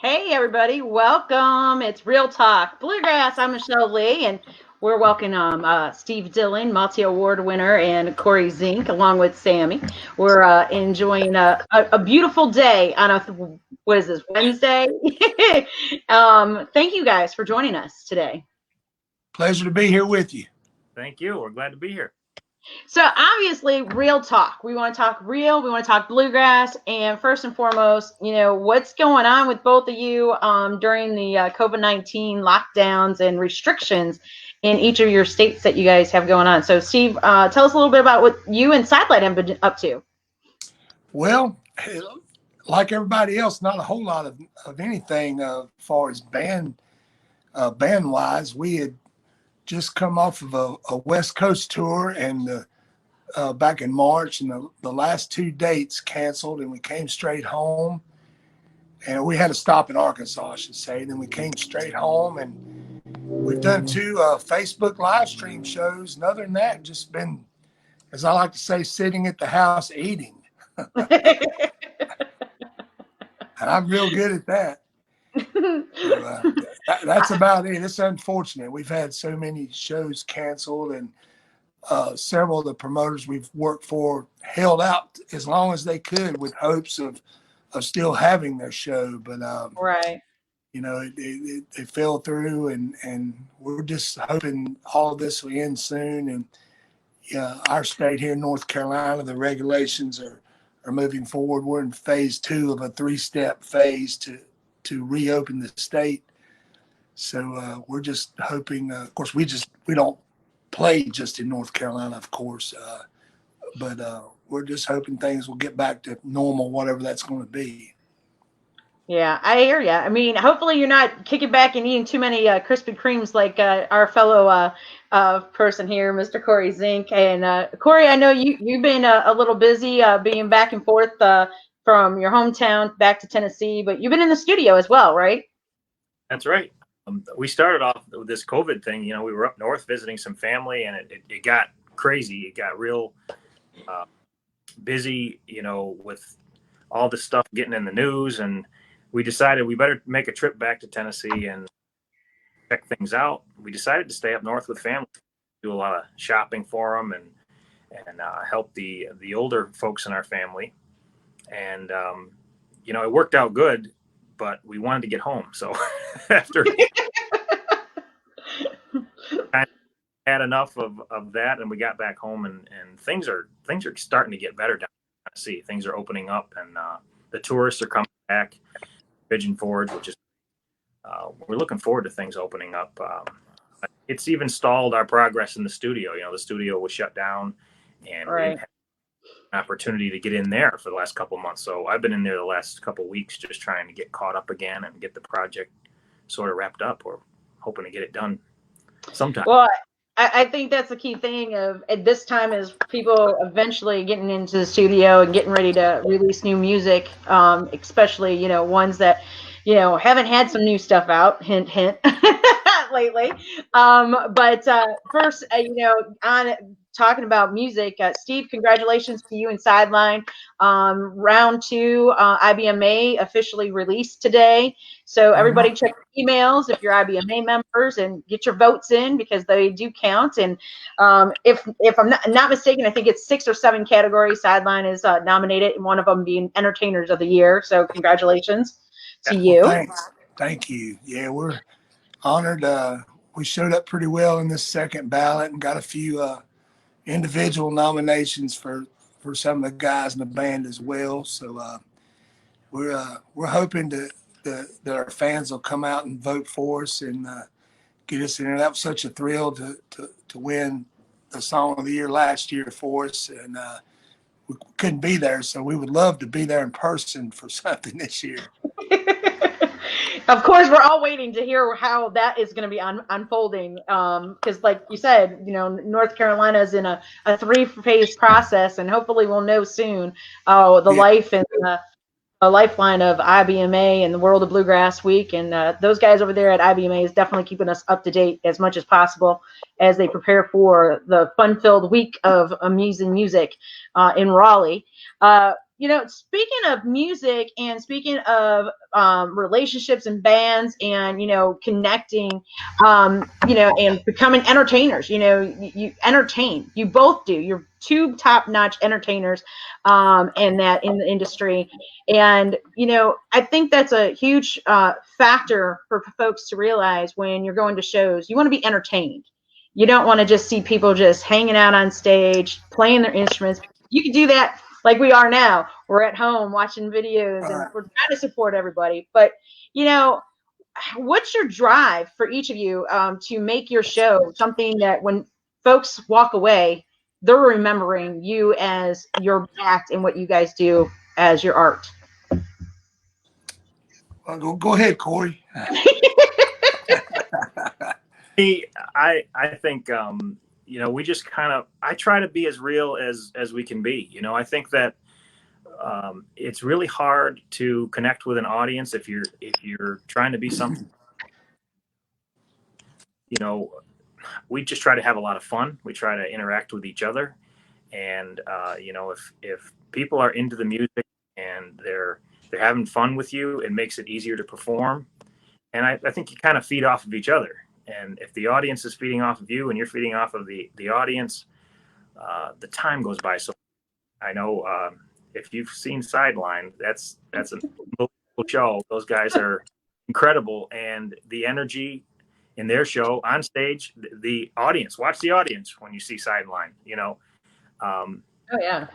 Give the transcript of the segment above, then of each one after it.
Hey, everybody. Welcome. It's Real Talk Bluegrass. I'm Michelle Lee, and we're welcoming Steve Dilling, multi-award winner, and Corey Zink, along with Sammy. We're enjoying a beautiful day on what is this, Wednesday? Thank you guys for joining us today. Pleasure to be here with you. Thank you. We're glad to be here. So obviously, real talk. We want to talk real. We want to talk bluegrass, and first and foremost, what's going on with both of you during the COVID-19 lockdowns and restrictions in each of your states that you guys have going on. So, Steve, tell us a little bit about what you and Sidelight have been up to. Well, like everybody else, not a whole lot of anything as far as band wise. We had just come off of a West Coast tour and back in March, and the last two dates canceled, and we came straight home. And we had to stop in Arkansas, I should say. Then we came straight home, and we've done two Facebook live stream shows. And other than that, just been, as I like to say, sitting at the house eating. And I'm real good at that. So, that's about it. It's unfortunate. We've had so many shows canceled, and several of the promoters we've worked for held out as long as they could with hopes of still having their show. But, right. They fell through, and we're just hoping all of this will end soon. And our state here in North Carolina, the regulations are moving forward. We're in phase 2 of a 3-step phase to reopen the state. So we're just hoping, of course, we don't play just in North Carolina, of course, but we're just hoping things will get back to normal, whatever that's going to be. Yeah, I hear you. I mean, hopefully you're not kicking back and eating too many Krispy Kremes like our fellow person here, Mr. Corey Zink. And Corey, I know you've been a little busy being back and forth from your hometown back to Tennessee, but you've been in the studio as well, right? That's right. We started off with this COVID thing. We were up north visiting some family, and it got crazy. It got real busy, with all this stuff getting in the news. And we decided we better make a trip back to Tennessee and check things out. We decided to stay up north with family, do a lot of shopping for them, and help the older folks in our family. And, it worked out good, but we wanted to get home. So after I had enough of that, and we got back home, and things are starting to get better down in Tennessee. Things are opening up, and the tourists are coming back, Pigeon Forge, which is we're looking forward to things opening up. It's even stalled our progress in the studio. The studio was shut down, and we didn't have an opportunity to get in there for the last couple of months. So I've been in there the last couple of weeks just trying to get caught up again and get the project sort of wrapped up. We're hoping to get it done sometime. Well, I think that's the key thing of at this time is people eventually getting into the studio and getting ready to release new music, especially, ones that, haven't had some new stuff out, hint, hint, lately. But first, on talking about music, Steve, congratulations to you and Sideline. Round 2, IBMA officially released today. So everybody check your emails if you're IBMA members and get your votes in because they do count. And if I'm not mistaken, I think it's 6 or 7 categories Sideline is nominated, and one of them being Entertainers of the Year. So congratulations to you. Well, thanks. Thank you. Yeah, we're honored. We showed up pretty well in this second ballot and got a few individual nominations for some of the guys in the band as well. So we're hoping that our fans will come out and vote for us and get us in. And that was such a thrill to win the Song of the Year last year for us, and we couldn't be there, so we would love to be there in person for something this year. Of course, we're all waiting to hear how that is going to be unfolding. Because, like you said, North Carolina is in a 3-phase process, and hopefully we'll know soon the life and the lifeline of IBMA and the World of Bluegrass Week. And those guys over there at IBMA is definitely keeping us up to date as much as possible as they prepare for the fun-filled week of amazing music in Raleigh. speaking of music and speaking of relationships and bands and, connecting, and becoming entertainers, you entertain, you both do. You're two top notch entertainers, in the industry. And, I think that's a huge factor for folks to realize when you're going to shows. You want to be entertained. You don't want to just see people just hanging out on stage, playing their instruments. You can do that like we are now. We're at home watching videos and we're trying to support everybody. But, what's your drive for each of you to make your show something that when folks walk away, they're remembering you as your act and what you guys do as your art? Well, go ahead, Corey. I think we just I try to be as real as we can be. I think that it's really hard to connect with an audience if you're trying to be something. We just try to have a lot of fun. We try to interact with each other, and if people are into the music and they're having fun with you, it makes it easier to perform. And I think you kind of feed off of each other. And if the audience is feeding off of you and you're feeding off of the audience, the time goes by. So I know if you've seen Sideline, that's a unbelievable show. Those guys are incredible. And the energy in their show on stage, the audience, watch the audience when you see Sideline, Oh, yeah.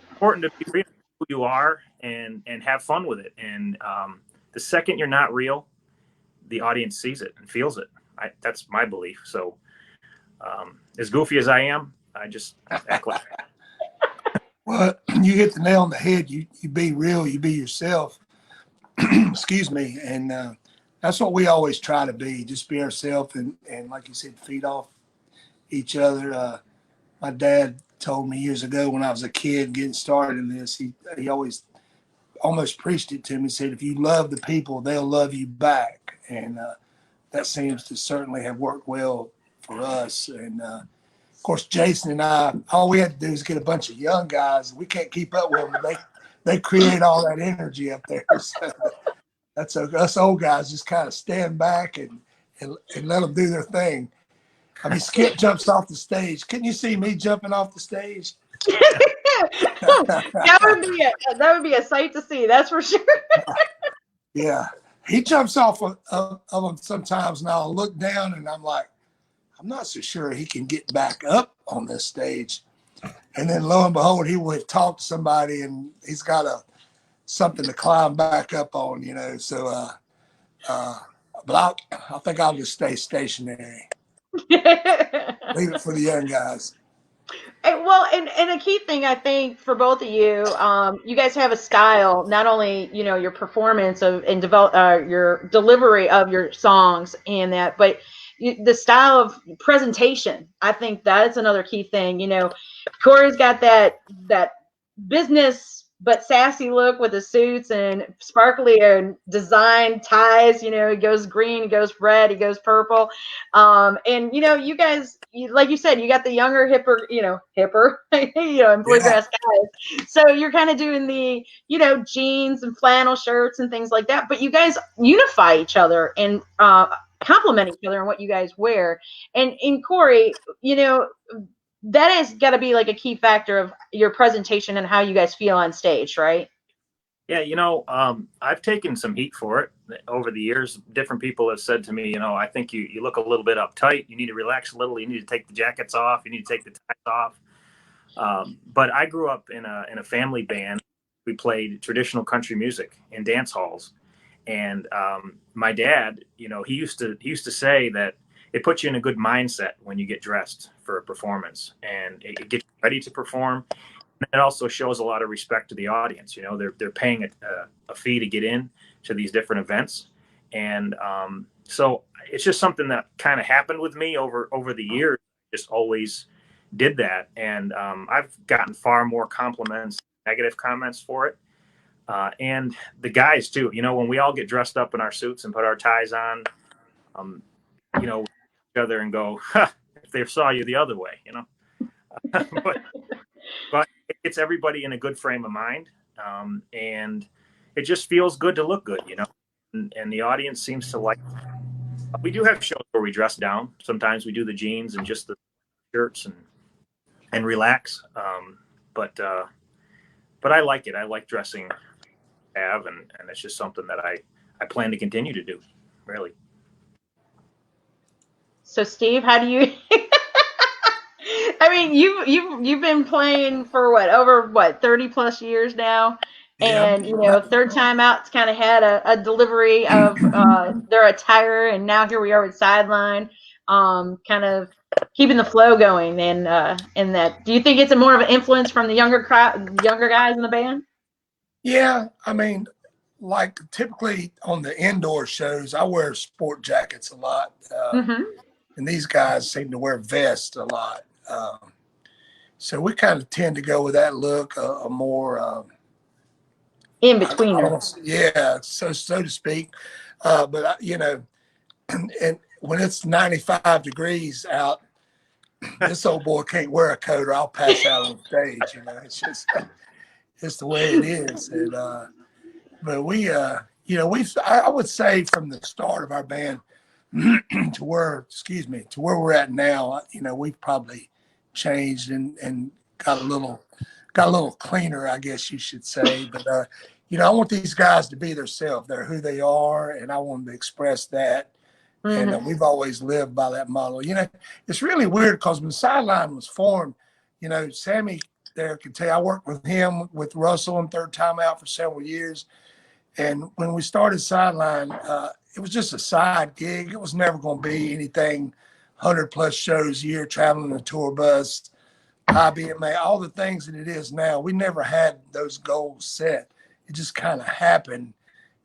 important to be real who you are and have fun with it. And the second you're not real, the audience sees it and feels it. That's my belief. So as goofy as I am, I just act like Well, you hit the nail on the head. You be real, you be yourself. Excuse me. And that's what we always try to be, just be ourselves and like you said, feed off each other. My dad told me years ago when I was a kid getting started in this, he always almost preached it to me. He said, if you love the people, they'll love you back. And that seems to certainly have worked well for us. And of course, Jason and I, all we had to do is get a bunch of young guys. We can't keep up with them, but they create all that energy up there. So that's us old guys just kind of stand back and let them do their thing. I mean, Skip jumps off the stage. Couldn't you see me jumping off the stage? that would be a sight to see. That's for sure. Yeah, he jumps off of them sometimes, and I'll look down and I'm like, I'm not so sure he can get back up on this stage. And then lo and behold, he would talk to somebody and he's got something to climb back up on, So, but I think I'll just stay stationary. Leave it for the young guys. Well, and a key thing I think for both of you, you guys have a style. Not only your performance and develop your delivery of your songs and that, but the style of presentation. I think that's another key thing. Corey's got that business but sassy look with the suits and sparkly and design ties. He goes green, he goes red, he goes purple. And you guys, like you said, you got the younger, hipper, and bluegrass guys. So you're kind of doing the, jeans and flannel shirts and things like that. But you guys unify each other and compliment each other on what you guys wear. And in Corey, that has got to be like a key factor of your presentation and how you guys feel on stage, right? Yeah, I've taken some heat for it over the years. Different people have said to me, I think you look a little bit uptight. You need to relax a little. You need to take the jackets off. You need to take the ties off. But I grew up in a family band. We played traditional country music in dance halls, and my dad, he used to say that it puts you in a good mindset when you get dressed for a performance, and it gets you ready to perform. And it also shows a lot of respect to the audience. They're paying a fee to get in to these different events, and so it's just something that kind of happened with me over the years. Just always did that, and I've gotten far more compliments, negative comments for it, and the guys too. When we all get dressed up in our suits and put our ties on, each other and go, if they saw you the other way, but it gets everybody in a good frame of mind. and it just feels good to look good, you know. And the audience seems to like. We do have shows where we dress down. Sometimes we do the jeans and just the shirts and relax. But I like it. I like dressing, and it's just something that I plan to continue to do. Really. So Steve, how do you? I mean, you've been playing for over 30 plus years now, Yeah. and third time out's kind of had a delivery of their attire, and now here we are with Sideline, kind of keeping the flow going. And that, do you think it's a more of an influence from the younger guys in the band? Yeah, I mean, like typically on the indoor shows, I wear sport jackets a lot, Mm-hmm. and these guys seem to wear vests a lot. So we kind of tend to go with that look, a more In I don't betweener. want to, yeah, so to speak. But you know, and when it's 95 degrees out, this old boy can't wear a coat or I'll pass out on stage. You know, it's the way it is. And but we, you know, I would say from the start of our band to where we're at now, you know, we've probably changed and got a little cleaner, I guess you should say. But you know, I want these guys to be themselves. They're who they are, and I want them to express that. And Mm-hmm. we've always lived by that model. You know, it's really weird because when Sideline was formed, you know, Sammy there can tell you, I worked with him, with Russell and Third Time Out for several years. And when we started Sideline, it was just a side gig. It was never going to be anything 100 plus shows a year, traveling a tour bus, IBMA, all the things that it is now. We never had those goals set. It just kind of happened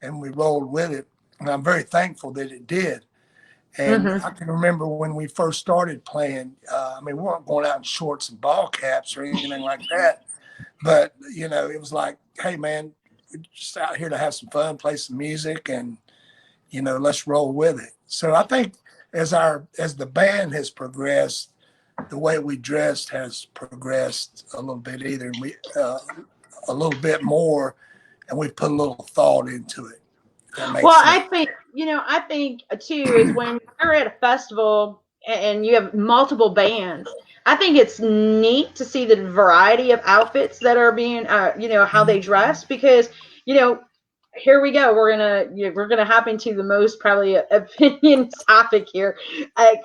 and we rolled with it. And I'm very thankful that it did. And Mm-hmm. I can remember when we first started playing, I mean, we weren't going out in shorts and ball caps or anything like that. But, you know, it was like, hey, man, we're just out here to have some fun, play some music, and, you know, let's roll with it. So I think as the band has progressed, the way we dressed has progressed a little bit either. And we, a little bit more, and we put a little thought into it. If that Well, makes sense. I think too is when you're at a festival and you have multiple bands. I think it's neat to see the variety of outfits that are being, how they dress, because, you know, here we go. We're gonna hop into the most probably opinion topic here,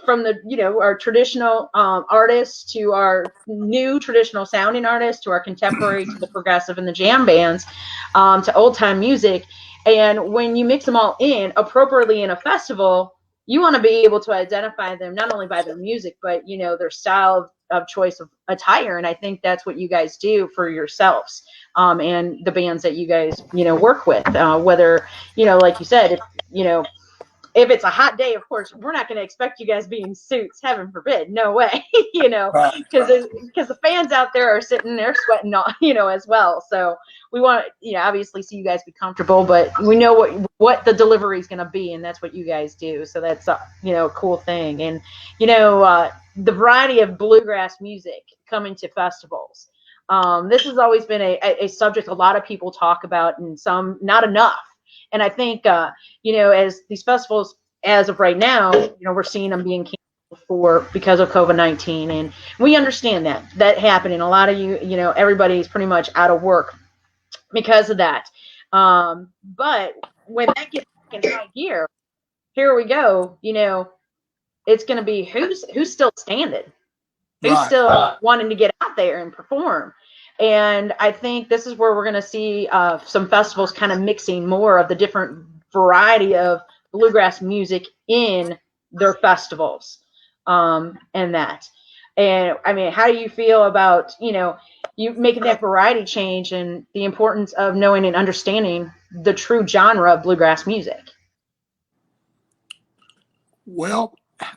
from the our traditional artists to our new traditional sounding artists to our contemporary to the progressive and the jam bands, to old time music. And when you mix them all in appropriately in a festival, you want to be able to identify them not only by their music, but their style of choice of attire. And I think that's what you guys do for yourselves, and the bands that you guys work with. Whether like you said, if it's a hot day, of course, we're not going to expect you guys be in suits. Heaven forbid, no way. Right, Because the fans out there are sitting there sweating, as well. So we want to, obviously see you guys be comfortable, but we know what the delivery is going to be, and that's what you guys do. So that's a cool thing. And the variety of bluegrass music coming to festivals. This has always been a subject a lot of people talk about, and some not enough. And I think, as these festivals, as of right now, we're seeing them being canceled because of COVID-19, and we understand that happening. A lot of everybody's pretty much out of work because of that. But when that gets back in high gear, here we go. It's going to be who's still standing, who's right. still wanting to get out there and perform. And I think this is where we're going to see some festivals kind of mixing more of the different variety of bluegrass music in their festivals, and that. And I mean, how do you feel about you making that variety change and the importance of knowing and understanding the true genre of bluegrass music? Well,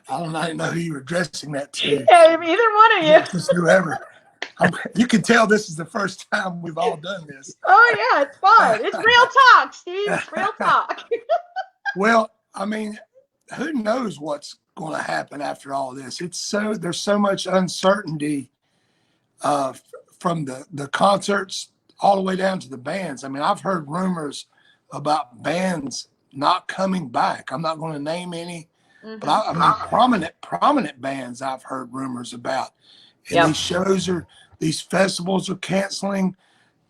I don't know who you were addressing that to. Yeah, either one of you. Just whoever. You can tell this is the first time we've all done this. Oh yeah, it's fun. It's real talk, Steve. It's real talk. Well, I mean, who knows what's going to happen after all this? There's so much uncertainty from the concerts all the way down to the bands. I mean, I've heard rumors about bands not coming back. I'm not going to name any, but I mean, prominent bands I've heard rumors about. And these festivals are canceling.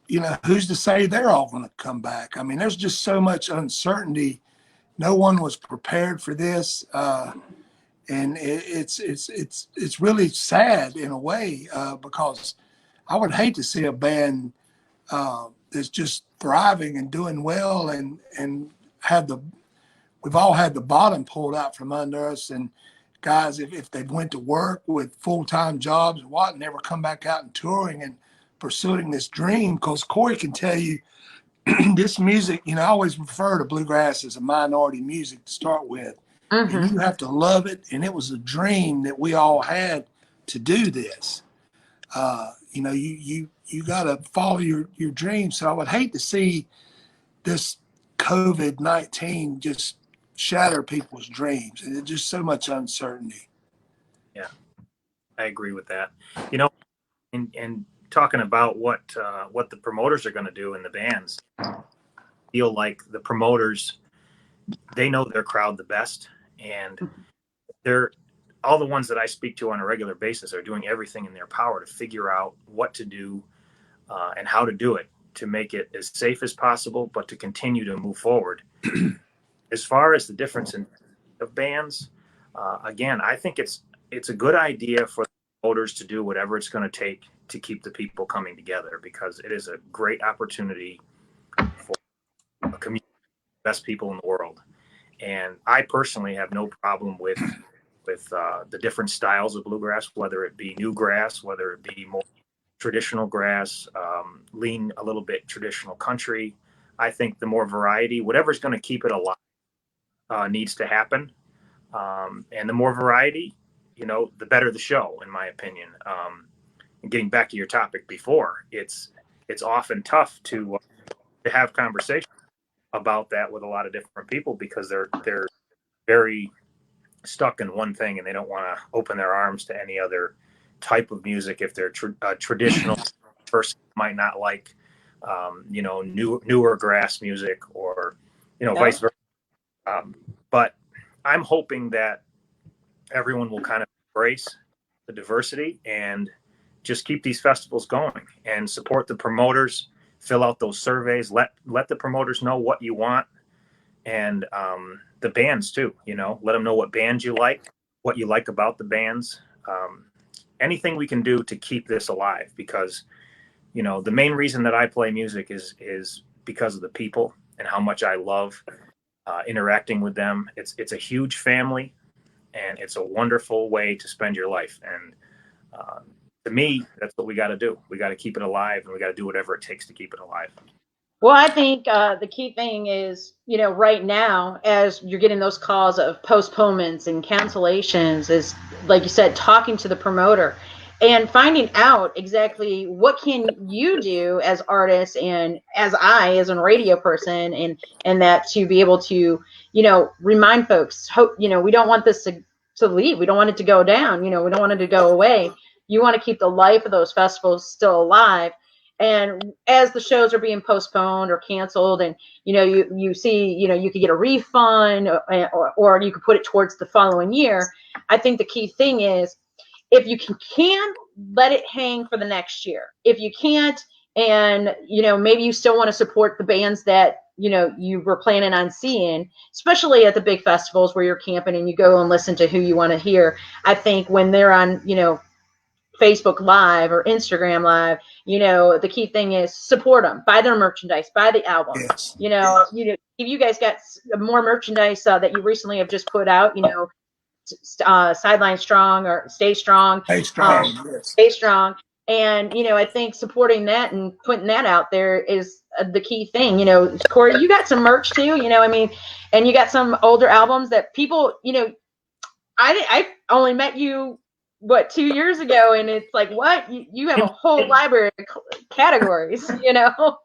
You know, who's to say they're all going to come back? I mean, there's just so much uncertainty. No one was prepared for this. And it's really sad in a way, because I would hate to see a band that's just thriving and doing well and we've all had the bottom pulled out from under us. And guys, if they went to work with full-time jobs and what, never come back out and touring and pursuing this dream, because Corey can tell you this music, you know, I always refer to bluegrass as a minority music to start with. And you have to love it. And it was a dream that we all had to do this. You know, you got to follow your dreams. So I would hate to see this COVID-19 just shatter people's dreams. And it's just so much uncertainty. Yeah, I agree with that. You know, and talking about what the promoters are going to do in the bands, I feel like the promoters, they know their crowd the best. And they're all the ones that I speak to on a regular basis are doing everything in their power to figure out what to do and how to do it to make it as safe as possible, but to continue to move forward. As far as the difference of bands, again, I think it's a good idea for the promoters to do whatever it's going to take to keep the people coming together, because it is a great opportunity for a community of the best people in the world. And I personally have no problem with the different styles of bluegrass, whether it be new grass, whether it be more traditional grass, lean a little bit traditional country. I think the more variety, whatever's going to keep it alive, needs to happen. And the more variety, you know, the better the show, in my opinion. And getting back to your topic before, it's often tough to have conversations about that with a lot of different people, because they're very stuck in one thing and they don't want to open their arms to any other type of music. If they're traditional person might not like you know, newer grass music, or you know, vice versa. But I'm hoping that everyone will kind of embrace the diversity and just keep these festivals going and support the promoters. Fill out those surveys, let the promoters know what you want, and the bands too, you know, let them know what bands you like, what you like about the bands. Anything we can do to keep this alive, because, you know, the main reason that I play music is because of the people and how much I love interacting with them. It's a huge family, and it's a wonderful way to spend your life. And to me, that's what we got to do. We got to keep it alive, and we got to do whatever it takes to keep it alive. Well, I think the key thing is, you know, right now, as you're getting those calls of postponements and cancellations, is, like you said, talking to the promoter and finding out exactly what can you do as artists and as a radio person, and that to be able to, you know, remind folks, you know, we don't want this to leave. We don't want it to go down. You know, we don't want it to go away. You want to keep the life of those festivals still alive. And as the shows are being postponed or canceled, and, you know, you see, you know, you could get a refund, or you could put it towards the following year. I think the key thing is, if you can let it hang for the next year. If you can't, and, you know, maybe you still want to support the bands that, you know, you were planning on seeing, especially at the big festivals where you're camping and you go and listen to who you want to hear. I think when they're on, you know, Facebook Live or Instagram Live, you know, the key thing is support them, buy their merchandise, buy the album. Yes. You know, if you guys got more merchandise that you recently have just put out, you know, Sideline Strong or Stay Strong. Stay strong. Yes. Stay strong. And, you know, I think supporting that and putting that out there is the key thing. You know, Corey, you got some merch too, you know, I mean, and you got some older albums that people, you know, I only met you, 2 years ago, and it's like, what, you have a whole library of categories, you know.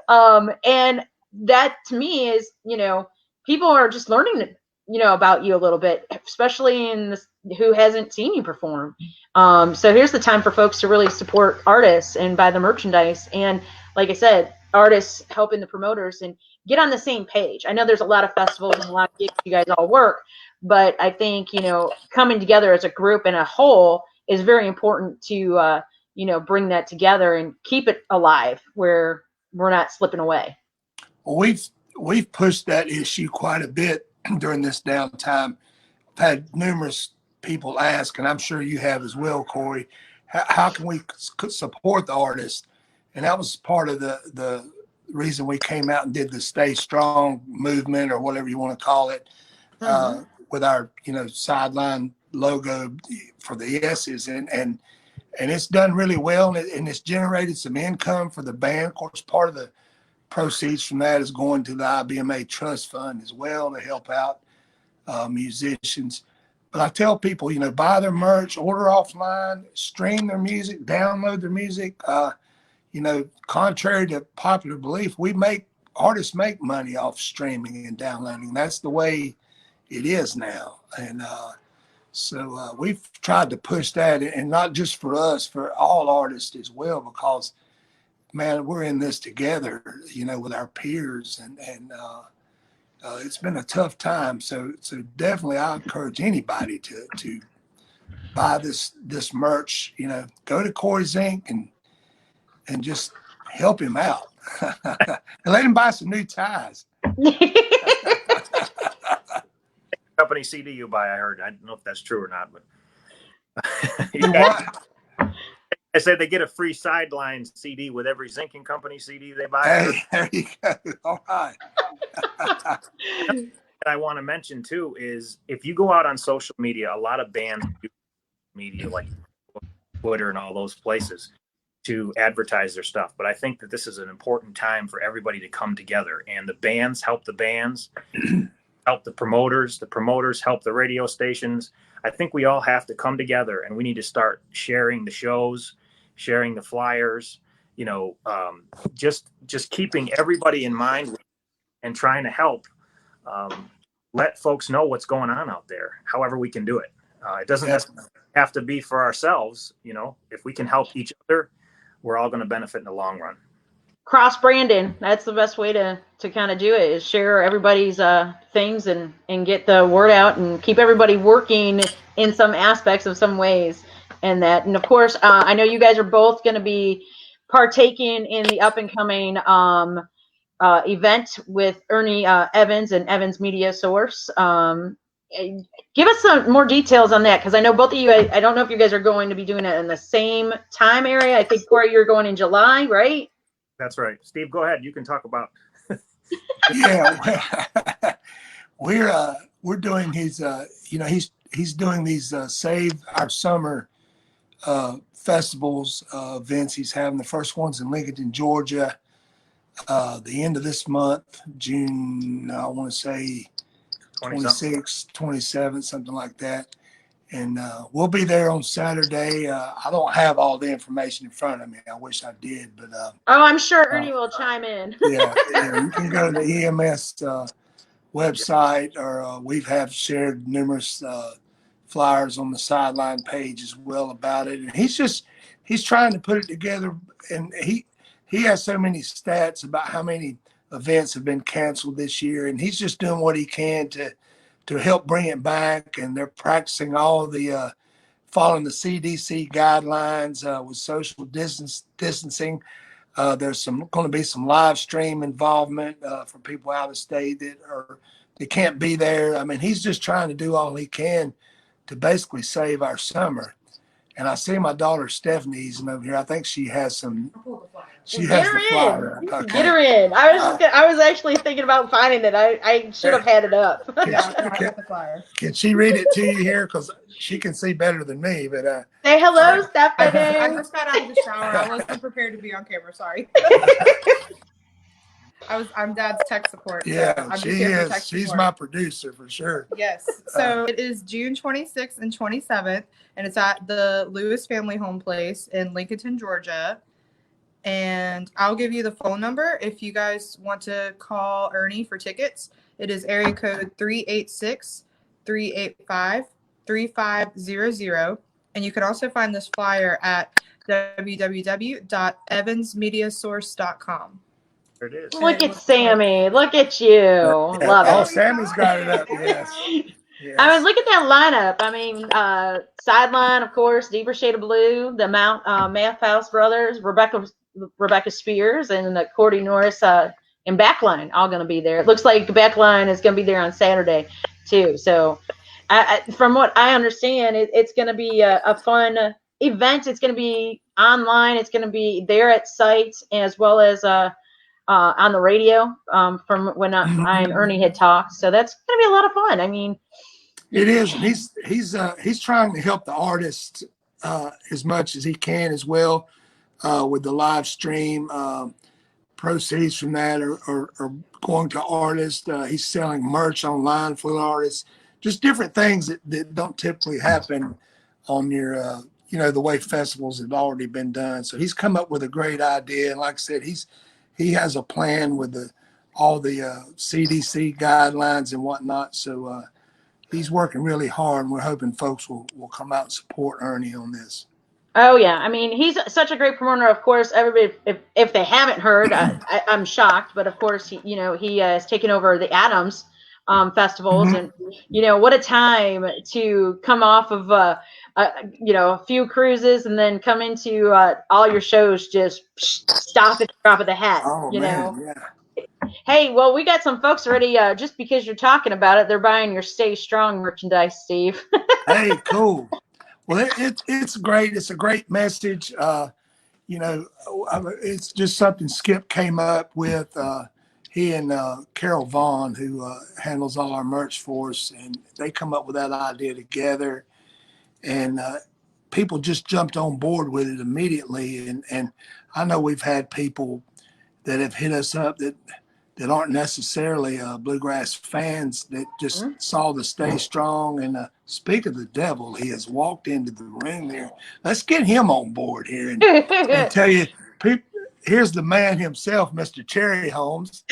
And that to me is, you know, people are just learning, you know, about you a little bit, especially in this, who hasn't seen you perform. So here's the time for folks to really support artists and buy the merchandise. And like I said, artists helping the promoters and get on the same page. I know there's a lot of festivals and a lot of gigs you guys all work, but I think, coming together as a group and a whole is very important to, bring that together and keep it alive where we're not slipping away. Well, we've pushed that issue quite a bit during this downtime. I've had numerous people ask, and I'm sure you have as well, Corey, how can we support the artists? And that was part of the reason we came out and did the Stay Strong movement, or whatever you want to call it, with our sideline logo for the S's, and it's done really well, and it's generated some income for the band. Of course, part of the proceeds from that is going to the IBMA Trust Fund as well to help out musicians. But I tell people, buy their merch, order offline, stream their music, download their music. Contrary to popular belief, artists make money off streaming and downloading. That's the way it is now. And so we've tried to push that, and not just for us, for all artists as well, because, man, we're in this together, with our peers, and it's been a tough time. So definitely, I encourage anybody to buy this merch. Go to Corey Zink and just help him out, and let him buy some new ties. Company CD you buy, I heard. I don't know if that's true or not, but I said they get a free Sidelines CD with every Zink and Company CD they buy. Hey, there you go. All right. That I want to mention too is, if you go out on social media, a lot of bands do media like Twitter and all those places to advertise their stuff. But I think that this is an important time for everybody to come together, and the bands help the bands, help the promoters help the radio stations. I think we all have to come together, and we need to start sharing the shows, sharing the flyers, just keeping everybody in mind and trying to help let folks know what's going on out there, however we can do it. It doesn't necessarily have to be for ourselves. If we can help each other, we're all going to benefit in the long run. Cross branding, that's the best way to kind of do it, is share everybody's things and get the word out and keep everybody working in some aspects of some ways. And of course, I know you guys are both going to be partaking in the up and coming event with Ernie Evans and Evans Media Source. Give us some more details on that, because I know both of you, I don't know if you guys are going to be doing it in the same time area. I think, Corey, you're going in July, right? That's right. Steve, go ahead. You can talk about. Yeah, we're doing his. He's doing these Save Our Summer festivals events. He's having the first ones in Lincoln, Georgia, the end of this month, June. I want to say 26th, 27th, something like that. And we'll be there on Saturday. I don't have all the information in front of me. I wish I did, but I'm sure Ernie will chime in. yeah, you can go to the EMS website, or we have shared numerous flyers on the sideline page as well about it. And he's trying to put it together, and he has so many stats about how many events have been canceled this year, and he's just doing what he can to help bring it back. And they're practicing all the following the CDC guidelines with social distancing. There's going to be some live stream involvement for people out of state that can't be there. I mean, he's just trying to do all he can to basically save our summer. And I see my daughter Stephanie's over here. I think she has some. She has the flyer. Okay. Get her in. I was actually thinking about finding it. I should have had it up. Can she read it to you here? Because she can see better than me. But say hello, Stephanie. I just got out of the shower. I wasn't prepared to be on camera. Sorry. I'm Dad's tech support. Yeah, she is. She's my producer for sure. Yes. So it is June 26th and 27th, and it's at the Lewis Family Home Place in Lincoln, Georgia. And I'll give you the phone number if you guys want to call Ernie for tickets. It is area code 386-385-3500. And you can also find this flyer at www.evansmediasource.com. There it is. Look at Sammy. Look at you. Yeah. Love Oh, it. Sammy's got it up. Yes. I mean, Yes. look at that lineup. I mean, sideline, of course, Deeper Shade of Blue, the Math House brothers, Rebecca Spears, and Cordy Norris, and Backline all going to be there. It looks like Backline is going to be there on Saturday too. So, from what I understand, it's going to be a fun event. It's going to be online. It's going to be there at site as well as on the radio from when I and Ernie had talked. So that's going to be a lot of fun. I mean, It is, and he's trying to help the artists as much as he can as well with the live stream. Proceeds from that are going to artists. He's selling merch online for the artists, just different things that don't typically happen on your, the way festivals have already been done. So he's come up with a great idea. And like I said, he has a plan with all the CDC guidelines and whatnot. So he's working really hard, and we're hoping folks will come out and support Ernie on this. oh yeah, I mean, he's such a great promoter. Of course, everybody, if they haven't heard, I'm shocked. But of course, he has taken over the Adams festivals, and what a time to come off of a few cruises and then come into all your shows just stop at the drop of the hat. Oh man, yeah. Hey, well, we got some folks already. Just because you're talking about it, they're buying your Stay Strong merchandise, Steve. Hey, cool. Well, it's great. It's a great message. It's just something Skip came up with. He and Carol Vaughn, who handles all our merch for us, and they come up with that idea together. And people just jumped on board with it immediately. And I know we've had people that have hit us up that aren't necessarily Bluegrass fans that just saw the Stay Strong. And speak of the devil, he has walked into the room here. Let's get him on board here and tell you, here's the man himself, Mr. Cherry Holmes.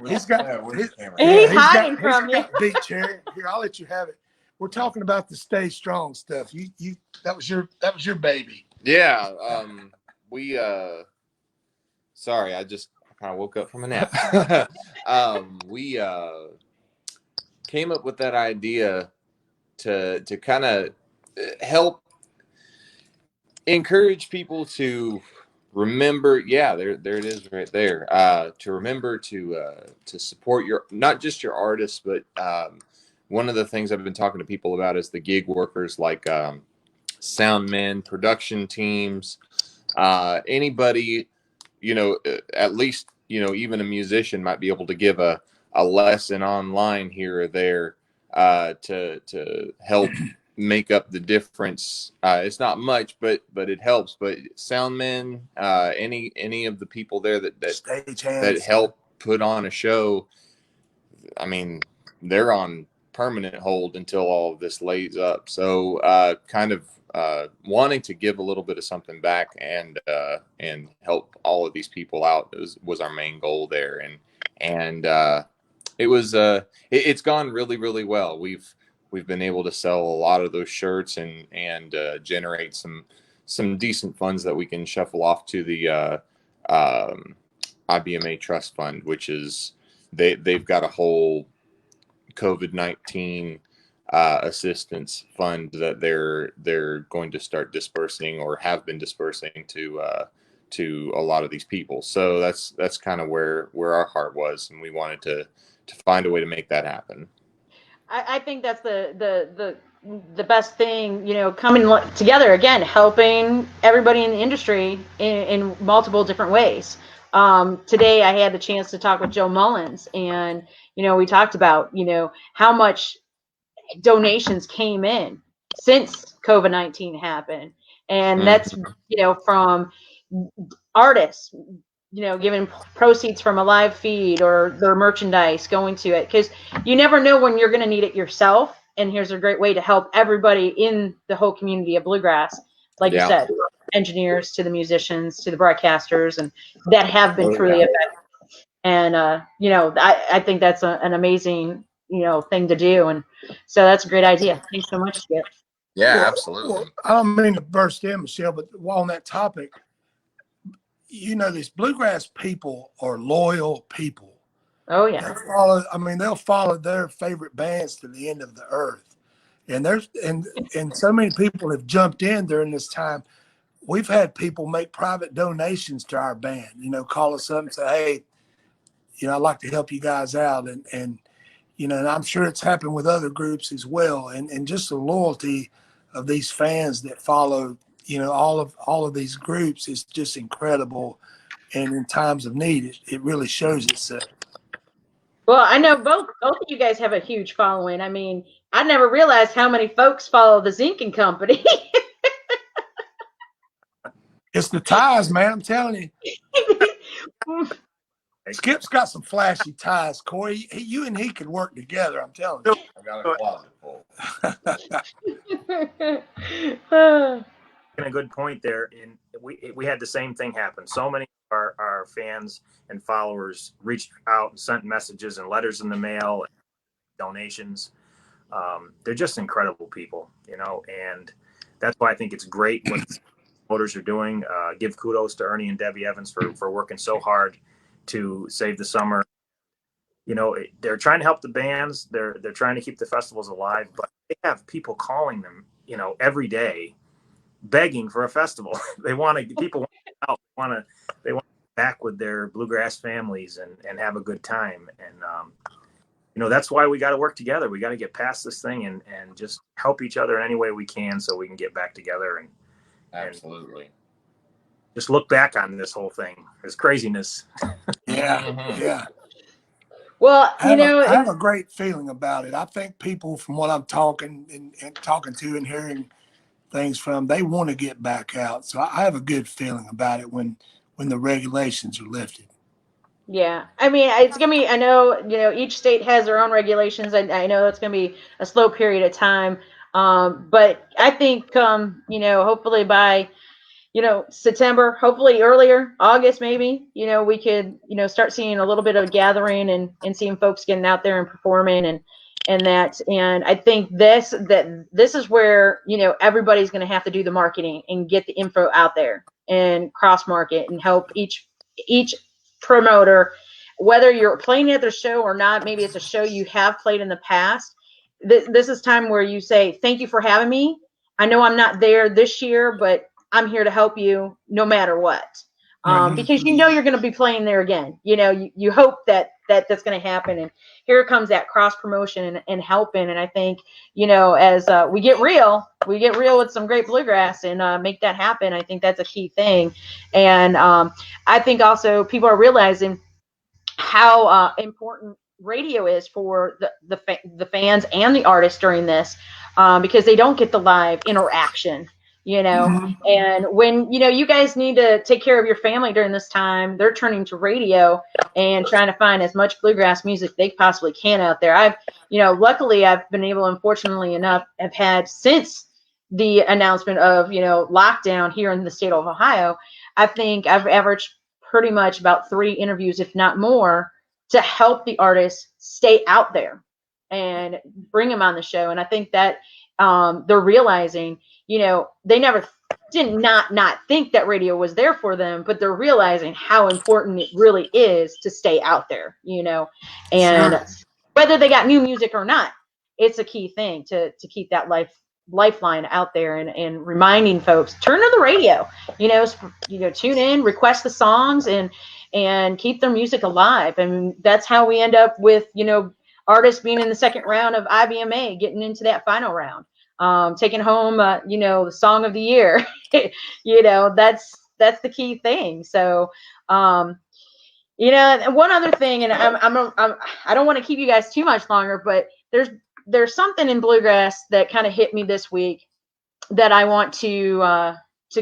He's got hiding from you. Beat Cherry. Here, I'll let you have it. We're talking about the Stay Strong stuff. You that was your baby. Yeah. We sorry, I just kind of woke up from a nap. We came up with that idea to kind of help encourage people to remember. Yeah, there it is right there. To remember to support not just your artists, but one of the things I've been talking to people about is the gig workers, like sound men, production teams, anybody. At least, even a musician might be able to give a lesson online here or there to help make up the difference. It's not much, but it helps. But sound men, any of the people there that help put on a show, I mean, they're on permanent hold until all of this lays up. So kind of wanting to give a little bit of something back and help all of these people out was our main goal there. And it was it's gone really, really well. We've been able to sell a lot of those shirts and generate some decent funds that we can shuffle off to the IBMA Trust Fund, which is they've got a whole COVID-19 assistance fund that they're going to start dispersing or have been dispersing to a lot of these people. So that's kind of where our heart was, and we wanted to find a way to make that happen. I think that's the best thing, coming together again, helping everybody in the industry in multiple different ways. Today I had the chance to talk with Joe Mullins, and we talked about how much donations came in since COVID-19 happened, and that's from artists giving proceeds from a live feed or their merchandise going to it, because you never know when you're going to need it yourself. And here's a great way to help everybody in the whole community of Bluegrass, like you said, engineers to the musicians to the broadcasters, and that have been truly effective. And I think that's an amazing thing to do, and so that's a great idea. Thanks so much, Skip. Yeah, Well, absolutely. I don't mean to burst in, Michelle, but while on that topic, these bluegrass people are loyal people. Oh yeah. They'll follow their favorite bands to the end of the earth. And and so many people have jumped in during this time. We've had people make private donations to our band, call us up and say, hey, I'd like to help you guys out. And I'm sure it's happened with other groups as well. And just the loyalty of these fans that follow, all of these groups is just incredible. And in times of need, it really shows itself. Well, I know both of you guys have a huge following. I mean, I never realized how many folks follow the Zink and Company. It's the ties, man. I'm telling you. Skip's got some flashy ties, Corey. You and he could work together. I'm telling you. I got a closet full. A good point there. And we had the same thing happen. So many of our fans and followers reached out and sent messages and letters in the mail, donations. They're just incredible people, and that's why I think it's great what promoters are doing. Give kudos to Ernie and Debbie Evans for working so hard to save the summer. They're trying to help the bands. They're trying to keep the festivals alive, but they have people calling them, every day, begging for a festival. People want to out, they want to be back with their bluegrass families and have a good time. And that's why we got to work together. We got to get past this thing and just help each other in any way we can so we can get back together and absolutely just look back on this whole thing, this craziness. Yeah. Well, I have a great feeling about it. I think people, from what I'm talking and talking to and hearing things from, they want to get back out. So I have a good feeling about it when the regulations are lifted. yeah. I mean, it's going to be, I know, each state has their own regulations. I know it's going to be a slow period of time. But I think, hopefully by, September, hopefully earlier, August maybe, we could, start seeing a little bit of gathering and seeing folks getting out there and performing and that. And I think this is where, everybody's going to have to do the marketing and get the info out there and cross market and help each promoter, whether you're playing at their show or not. Maybe it's a show you have played in the past. This is time where you say, thank you for having me. I know I'm not there this year, but I'm here to help you no matter what. Because you're going to be playing there again. You hope that that's going to happen. And here comes that cross promotion and helping. And I think, as we get real with some great bluegrass and make that happen. I think that's a key thing. And I think also people are realizing how important radio is for the fans and the artists during this, because they don't get the live interaction. And when you guys need to take care of your family during this time, they're turning to radio and trying to find as much bluegrass music they possibly can out there. Luckily I've been able, unfortunately enough, have had, since the announcement of lockdown here in the state of Ohio, I think I've averaged pretty much about 3 interviews, if not more, to help the artists stay out there and bring them on the show. And I think that they're realizing, they never did not think that radio was there for them, but they're realizing how important it really is to stay out there, and sure. Whether they got new music or not, it's a key thing to keep that lifeline out there and reminding folks, turn to the radio, tune in, request the songs and keep their music alive. And that's how we end up with, artists being in the second round of IBMA, getting into that final round. Taking home, the song of the year. That's the key thing. So, one other thing, and I don't want to keep you guys too much longer, but there's something in bluegrass that kind of hit me this week that I want to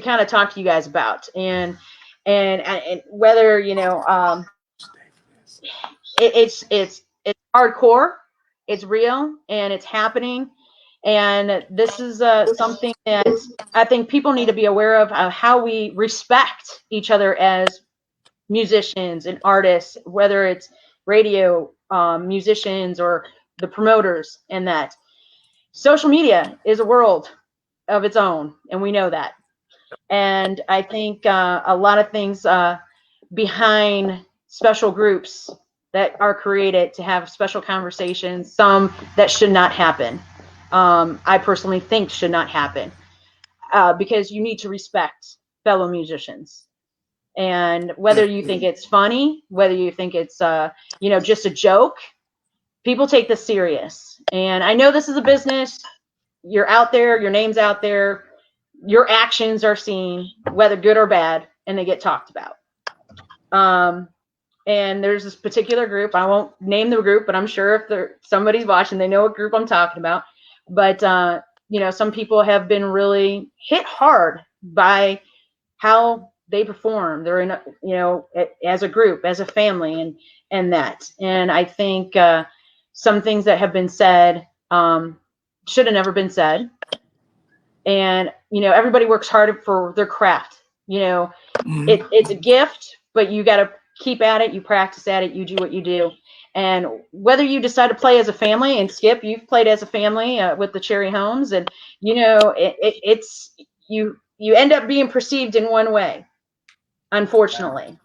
kind of talk to you guys about, and whether it's hardcore, it's real, and it's happening. And this is something that I think people need to be aware of, how we respect each other as musicians and artists, whether it's radio musicians or the promoters. And that social media is a world of its own, and we know that. And I think a lot of things behind special groups that are created to have special conversations, some that should not happen. I personally think should not happen because you need to respect fellow musicians. And whether you think it's funny, whether you think it's just a joke, people take this serious. And I know this is a business. You're out there, your name's out there, your actions are seen, whether good or bad, and they get talked about. And there's this particular group. I won't name the group, but I'm sure if somebody's watching, they know what group I'm talking about. But some people have been really hit hard by how they perform. They're in, as a group, as a family, and that. And I think some things that have been said should have never been said. And everybody works hard for their craft. It's a gift, but you got to keep at it. You practice at it. You do what you do. And whether you decide to play as a family, and Skip, you've played as a family with the Cherry Homes, and it's you end up being perceived in one way, unfortunately.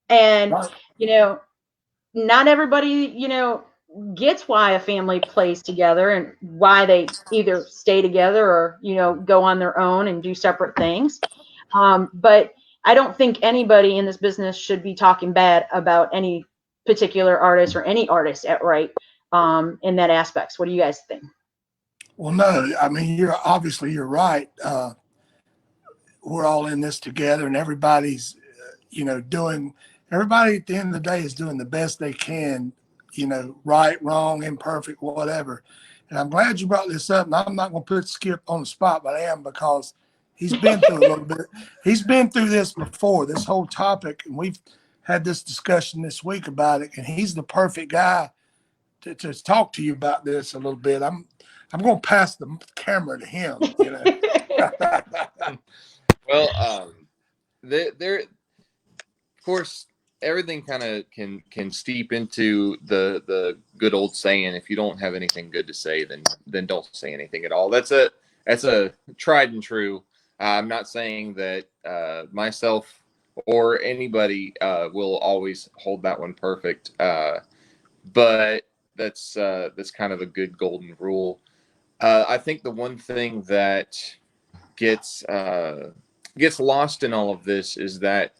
And not everybody gets why a family plays together and why they either stay together or go on their own and do separate things. But I don't think anybody in this business should be talking bad about any particular artist or any artist outright in that aspect. What do you guys think? Well, no, I mean, you're right. We're all in this together, and everybody's, everybody at the end of the day is doing the best they can, right, wrong, imperfect, whatever. And I'm glad you brought this up. And I'm not going to put Skip on the spot, but I am, because he's been through a little bit. He's been through this before, this whole topic, and we've had this discussion this week about it. And he's the perfect guy to talk to you about this a little bit. I'm going to pass the camera to him. Well, there, of course, everything kind of can steep into the good old saying, if you don't have anything good to say, then don't say anything at all. That's a tried and true. I'm not saying that myself or anybody will always hold that one perfect, but that's kind of a good golden rule. I think the one thing that gets lost in all of this is that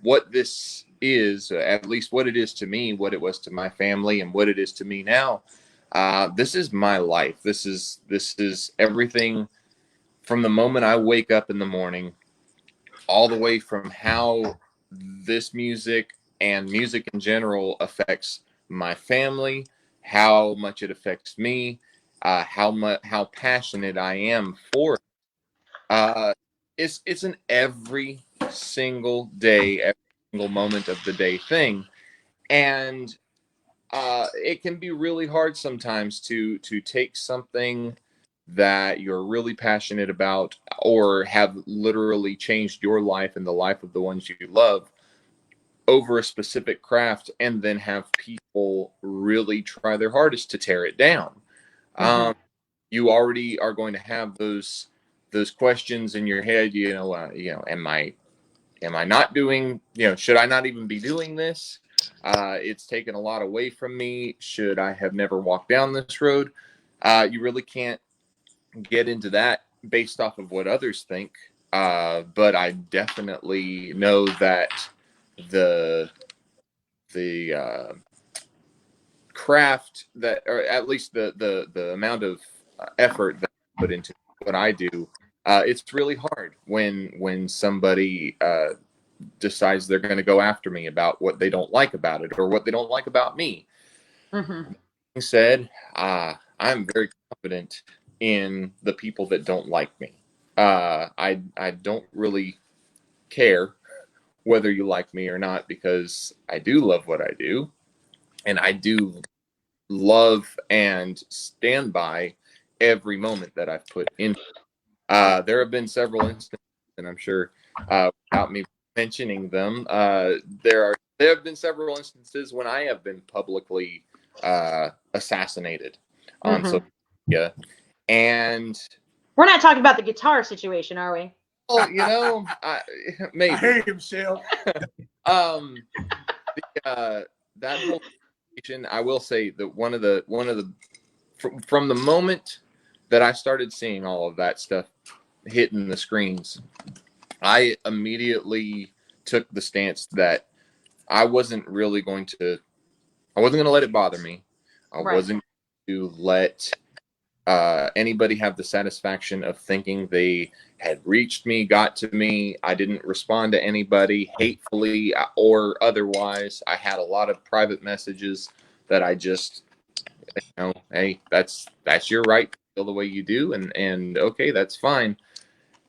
what this is, at least what it is to me, what it was to my family, and what it is to me now. This is my life. This is everything from the moment I wake up in the morning, all the way from how this music and music in general affects my family, how much it affects me, how passionate I am for it. It's an every single day, every single moment of the day thing, and it can be really hard sometimes to take something that you're really passionate about, or have literally changed your life and the life of the ones you love, over a specific craft, and then have people really try their hardest to tear it down. Mm-hmm. You already are going to have those questions in your head. Am I not doing? Should I not even be doing this? It's taken a lot away from me. Should I have never walked down this road? You really can't get into that based off of what others think. But I definitely know that the craft that, or at least the amount of effort that I put into what I do, it's really hard when somebody decides they're going to go after me about what they don't like about it, or what they don't like about me. Mm-hmm. Being said, I'm very confident in the people that don't like me. I don't really care whether you like me or not, because I do love what I do, and I do love and stand by every moment that I've put in. There have been several instances, and I'm sure without me mentioning them, there have been several instances when I have been publicly assassinated on social media, and We're not talking about the guitar situation, are we? Well, maybe. I hear you, Michelle. That whole situation, I will say that one of the from the moment that I started seeing all of that stuff hitting the screens, I immediately took the stance that I wasn't going to let it bother me. I Right. wasn't going to let anybody have the satisfaction of thinking they had reached me, got to me. I didn't respond to anybody hatefully or otherwise. I had a lot of private messages that I just, hey, that's your right to feel the way you do, and okay, that's fine.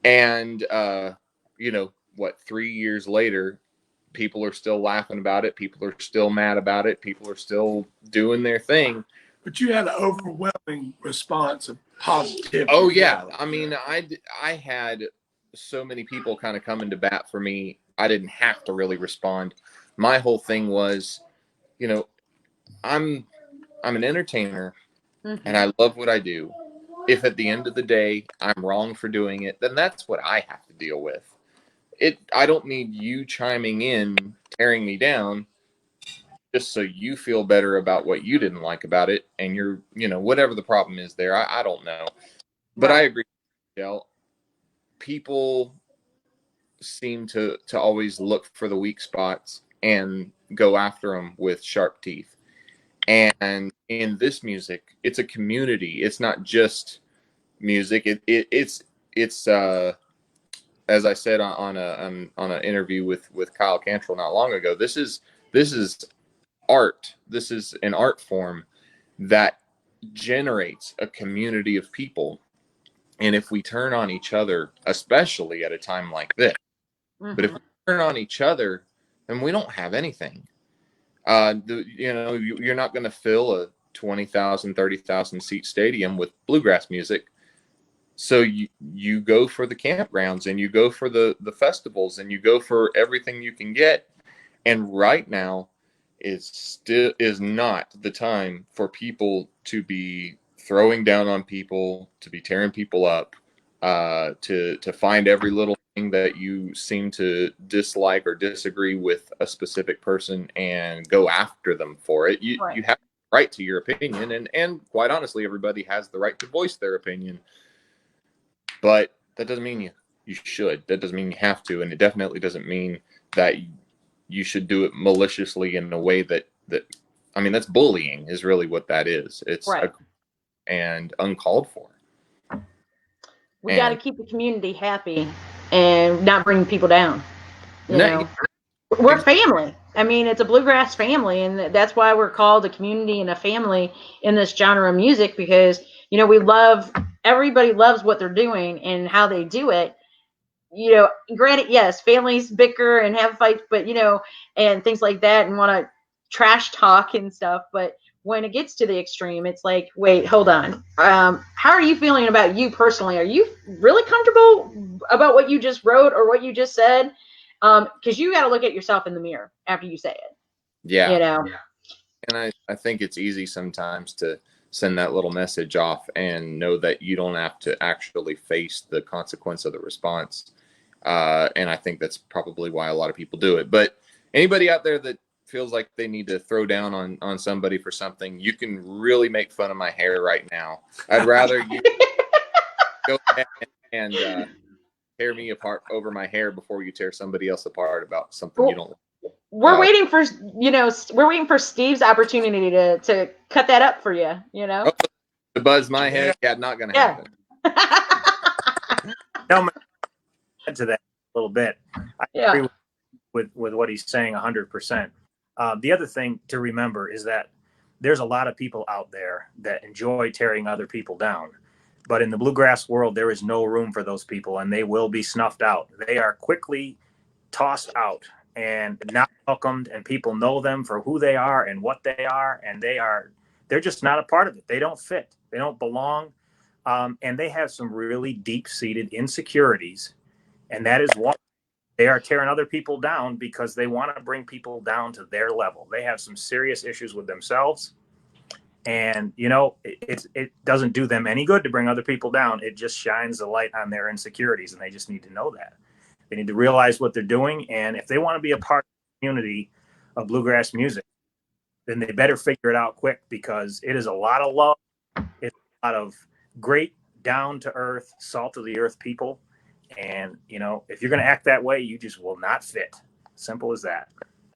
And what, 3 years later, people are still laughing about it. People are still mad about it. People are still doing their thing. But you had an overwhelming response of positivity. Oh yeah, I mean, I had so many people kind of coming to bat for me. I didn't have to really respond. My whole thing was, I'm an entertainer, and I love what I do. If at the end of the day I'm wrong for doing it, then that's what I have to deal with. I don't need you chiming in, tearing me down, just so you feel better about what you didn't like about it, and you're, whatever the problem is there. I don't know. But I agree, Michelle. People seem to always look for the weak spots and go after them with sharp teeth. And in this music, it's a community. It's not just music. It's as I said on an interview with Kyle Cantrell not long ago. This is art. This is an art form that generates a community of people. And if we turn on each other, especially at a time like this, but if we turn on each other, then we don't have anything. You're not going to fill a 20,000, 30,000 seat stadium with bluegrass music. So you go for the campgrounds, and you go for the festivals, and you go for everything you can get. And right now is not the time for people to be throwing down on people, to be tearing people up, to find every little thing that you seem to dislike or disagree with a specific person and go after them for it. You have the right to your opinion, and quite honestly, everybody has the right to voice their opinion. But that doesn't mean you should. That doesn't mean you have to, and it definitely doesn't mean that you should do it maliciously in a way that I mean, that's bullying is really what that is. It's and uncalled for. We got to keep the community happy and not bring people down. We're family. I mean, it's a bluegrass family, and that's why we're called a community and a family in this genre of music, because everybody loves what they're doing and how they do it. Granted, yes, families bicker and have fights, but and things like that, and want to trash talk and stuff. But when it gets to the extreme, it's like, wait, hold on. How are you feeling about you personally? Are you really comfortable about what you just wrote or what you just said? Because you got to look at yourself in the mirror after you say it. Yeah. And I think it's easy sometimes to send that little message off and know that you don't have to actually face the consequence of the response. And I think that's probably why a lot of people do it. But anybody out there that feels like they need to throw down on somebody for something, you can really make fun of my hair right now. I'd rather you go ahead and tear me apart over my hair before you tear somebody else apart about something you don't like. We're waiting for Steve's opportunity to cut that up for you. To buzz my head, not gonna happen. Add to that a little bit. I agree with what he's saying 100%. The other thing to remember is that there's a lot of people out there that enjoy tearing other people down. But in the bluegrass world, there is no room for those people, and they will be snuffed out. They are quickly tossed out and not welcomed, and people know them for who they are and what they are, and they're just not a part of it. They don't fit. They don't belong, and they have some really deep-seated insecurities, and that is why they are tearing other people down, because they want to bring people down to their level. They have some serious issues with themselves, And it doesn't do them any good to bring other people down. It just shines the light on their insecurities, and they just need to know that. They need to realize what they're doing, and if they want to be a part of the community of bluegrass music, then they better figure it out quick, because it is a lot of love. It's a lot of great, down to earth, salt of the earth people. And if you're going to act that way, you just will not fit. Simple as that.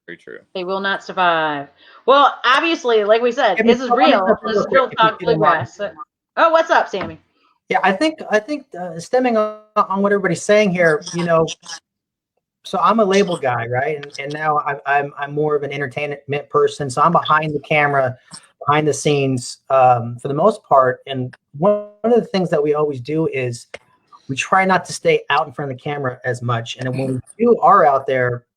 Very true. They will not survive. Well, obviously, like we said, this is real. This is real talk bluegrass. Oh, what's up, Sammy? Yeah, I think stemming on what everybody's saying here, so I'm a label guy, right? And now I'm more of an entertainment person. So I'm behind the camera, behind the scenes, for the most part. And one of the things that we always do is we try not to stay out in front of the camera as much. And when we are out there,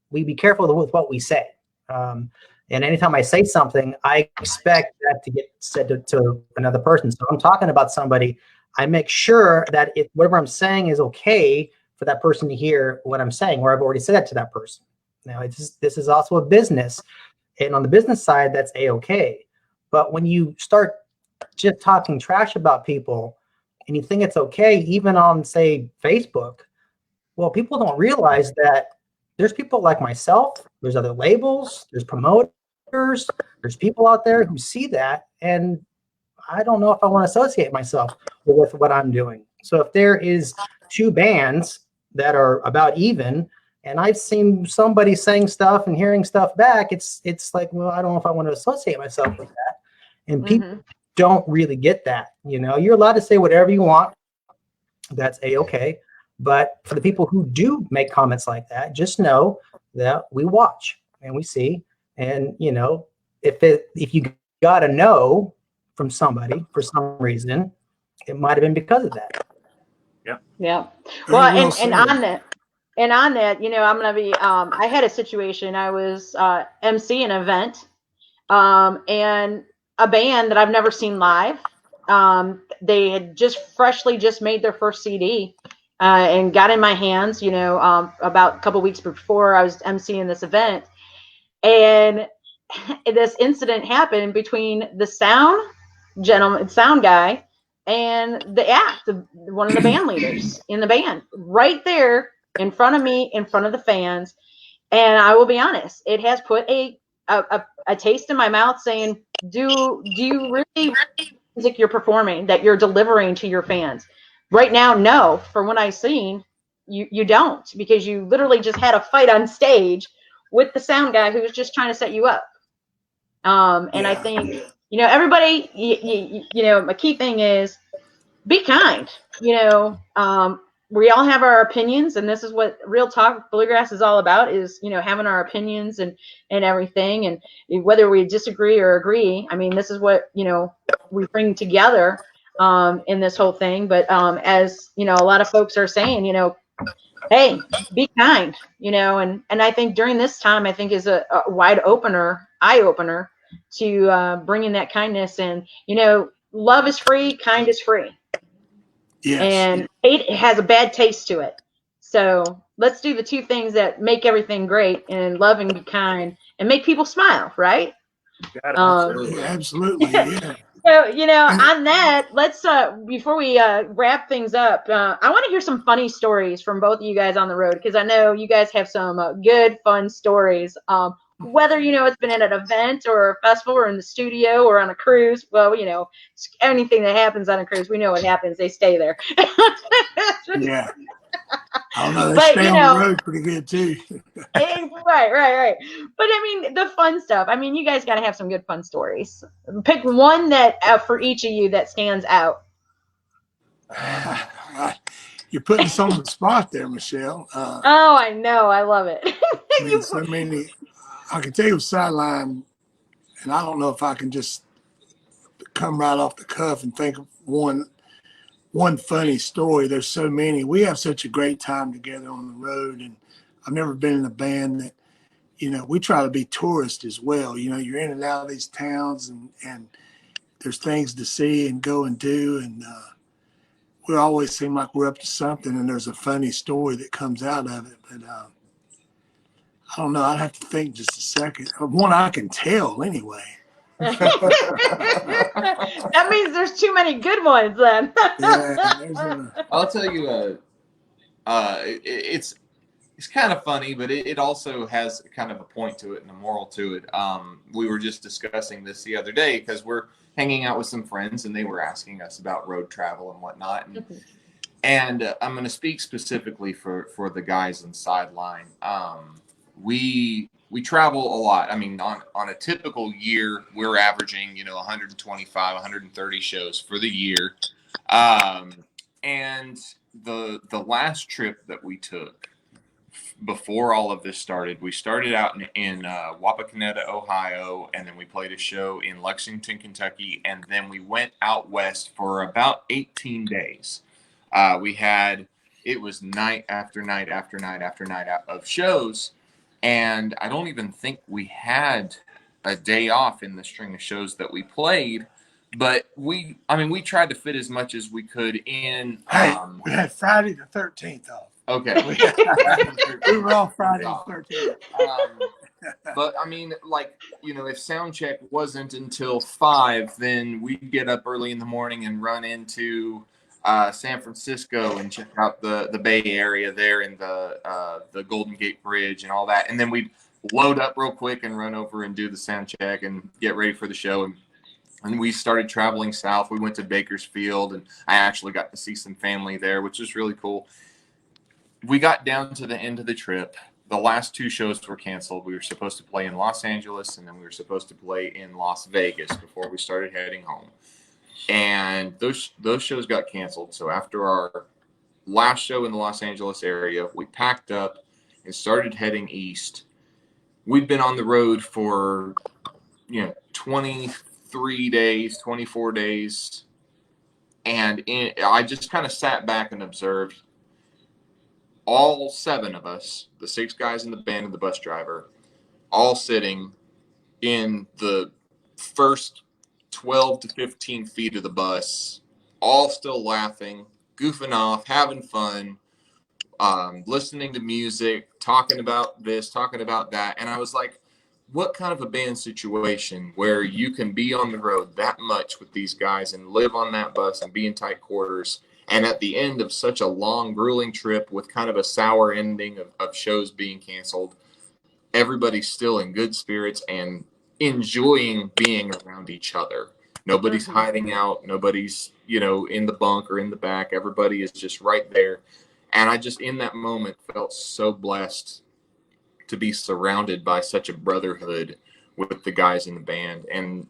we be careful with what we say. And anytime I say something, I expect that to get said to another person. So I'm talking about somebody, I make sure that whatever I'm saying is okay for that person to hear what I'm saying, or I've already said that to that person. Now, this is also a business. And on the business side, that's A-okay. But when you start just talking trash about people and you think it's okay, even on, say, Facebook, well, people don't realize that there's people like myself, there's other labels, there's promoters, there's people out there who see that, and I don't know if I want to associate myself with what I'm doing. So if there is two bands that are about even, and I've seen somebody saying stuff and hearing stuff back, it's like, well, I don't know if I want to associate myself with that. And people don't really get that. You're allowed to say whatever you want. That's A-okay. But for the people who do make comments like that, just know that we watch and we see. And, if you got a no from somebody for some reason, it might have been because of that. Yeah. Yeah. Well, and on that, I'm going to be, I had a situation. I was MC an event, and a band that I've never seen live. They had freshly made their first CD. And got in my hands, about a couple weeks before I was emceeing this event. And this incident happened between the sound guy and the act, one of the band leaders in the band, right there in front of me, in front of the fans. And I will be honest, it has put a taste in my mouth saying, do you really music you're performing, that you're delivering to your fans? Right now, no. For what I've seen, you don't, because you literally just had a fight on stage with the sound guy who was just trying to set you up. And I think, everybody, a key thing is be kind. We all have our opinions, and this is what Real Talk Bluegrass is all about, is, having our opinions and everything. And whether we disagree or agree, I mean, this is what, we bring together in this whole thing. But as a lot of folks are saying, hey, be kind, and I think during this time, I think is a eye opener to bringing that kindness. And love is free, kind is free. Yes. And hate has a bad taste to it. So let's do the two things that make everything great, and love and be kind, and make people smile, right? Absolutely. Yeah. So, on that, let's, before we wrap things up, I want to hear some funny stories from both of you guys on the road, because I know you guys have some good, fun stories. Whether, it's been at an event or a festival or in the studio or on a cruise. Well, anything that happens on a cruise, we know what happens. They stay there. Yeah. I don't know. They stay on the road pretty good too. Right. But I mean, the fun stuff. I mean, you guys got to have some good fun stories. Pick one that for each of you that stands out. You're putting us on the spot there, Michelle. Oh, I know. I love it. I mean, so many. I can tell you sideline, and I don't know if I can just come right off the cuff and think of one funny story. There's so many. We have such a great time together on the road, and I've never been in a band that, we try to be tourists as well. You're in and out of these towns, and there's things to see and go and do, and we always seem like we're up to something, and there's a funny story that comes out of it. But I don't know. I'd have to think just a second. One I can tell anyway. That means there's too many good ones then. I'll tell you, it's kind of funny, but it also has kind of a point to it and a moral to it. We were just discussing this the other day because we're hanging out with some friends and they were asking us about road travel and whatnot. And I'm going to speak specifically for the guys in Sideline. We travel a lot. I mean, on a typical year, we're averaging 125, 130 shows for the year. And the last trip that we took before all of this started, we started out in Wapakoneta, Ohio, and then we played a show in Lexington, Kentucky, and then we went out west for about 18 days. It was night after night after night after night of shows, and I don't even think we had a day off in the string of shows that we played. But we tried to fit as much as we could in. We had Friday the 13th off. Okay. We were off Friday the 13th. But I mean, like, if sound check wasn't until 5, then we'd get up early in the morning and run into San Francisco and check out the Bay Area there and the Golden Gate Bridge and all that. And then we'd load up real quick and run over and do the sound check and get ready for the show. And we started traveling south. We went to Bakersfield, and I actually got to see some family there, which was really cool. We got down to the end of the trip. The last 2 shows were canceled. We were supposed to play in Los Angeles, and then we were supposed to play in Las Vegas before we started heading home. And those shows got canceled. So after our last show in the Los Angeles area, we packed up and started heading east. We'd been on the road for 23 days, 24 days. And I just kind of sat back and observed all 7 of us, the 6 guys in the band and the bus driver, all sitting in the first 12 to 15 feet of the bus, all still laughing, goofing off, having fun, listening to music, talking about this, talking about that. And I was like, what kind of a band situation where you can be on the road that much with these guys and live on that bus and be in tight quarters, and at the end of such a long, grueling trip with kind of a sour ending of shows being canceled, everybody's still in good spirits and enjoying being around each other. Nobody's hiding out. Nobody's, in the bunk or in the back. Everybody is just right there. And I just, in that moment, felt so blessed to be surrounded by such a brotherhood with the guys in the band. And,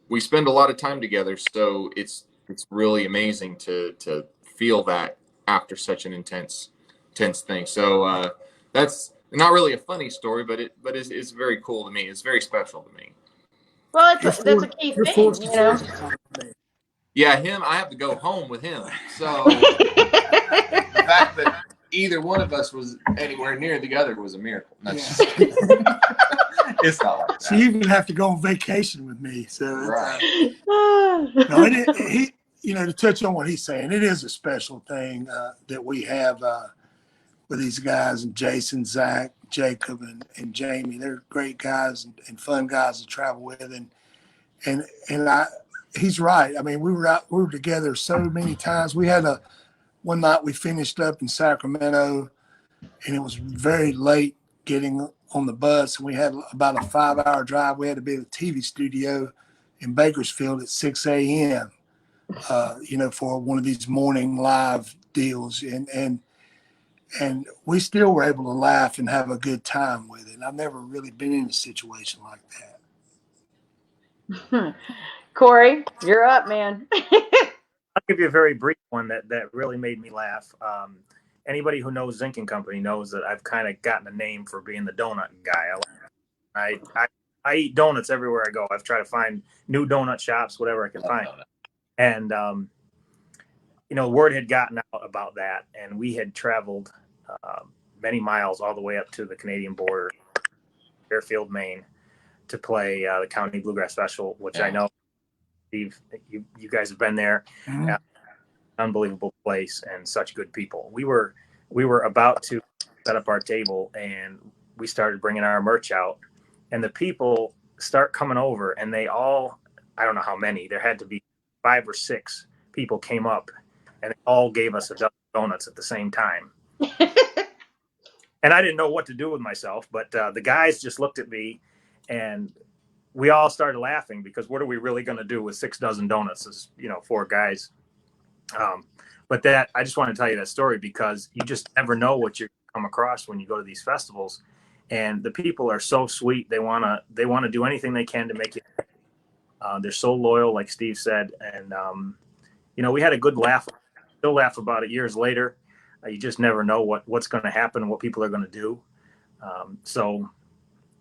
we spend a lot of time together. So it's really amazing to feel that after such an intense thing. So that's not really a funny story, but it's very cool to me. It's very special to me. Well, that's a key thing, Yeah, I have to go home with him. So the fact that either one of us was anywhere near the other was a miracle. It's not like that. So you even have to go on vacation with me. So right. No, to touch on what he's saying, it is a special thing that we have with these guys, and Jason, Zach, Jacob, and Jamie. They're great guys and fun guys to travel with, and he's right. I mean, we were together so many times. We had one night we finished up in Sacramento, and it was very late getting on the bus, and we had about a 5-hour drive. We had to be at a TV studio in Bakersfield at 6 a.m. For one of these morning live deals, and we still were able to laugh and have a good time with it. And I've never really been in a situation like that. Corey, you're up, man. I'll give you a very brief one that really made me laugh. Anybody who knows Zink and Company knows that I've kind of gotten a name for being the donut guy. I eat donuts everywhere I go. I've tried to find new donut shops, whatever I can find. And, word had gotten out about that, and we had traveled many miles all the way up to the Canadian border, Fairfield, Maine, to play the County Bluegrass Festival, which I know, Steve, you guys have been there. Mm-hmm. Unbelievable place and such good people. We were about to set up our table, and we started bringing our merch out, and the people start coming over, and they all, I don't know how many, there had to be 5 or 6 people came up, and they all gave us a dozen donuts at the same time. And I didn't know what to do with myself, but the guys just looked at me, and we all started laughing, because what are we really going to do with 6 dozen donuts as, 4 guys? But that, I just want to tell you that story, because you just never know what you come across when you go to these festivals, and the people are so sweet. They want to do anything they can to make you. They're so loyal, like Steve said, and we had a good laugh. Still laugh about it years later. You just never know what's going to happen and what people are going to do. So,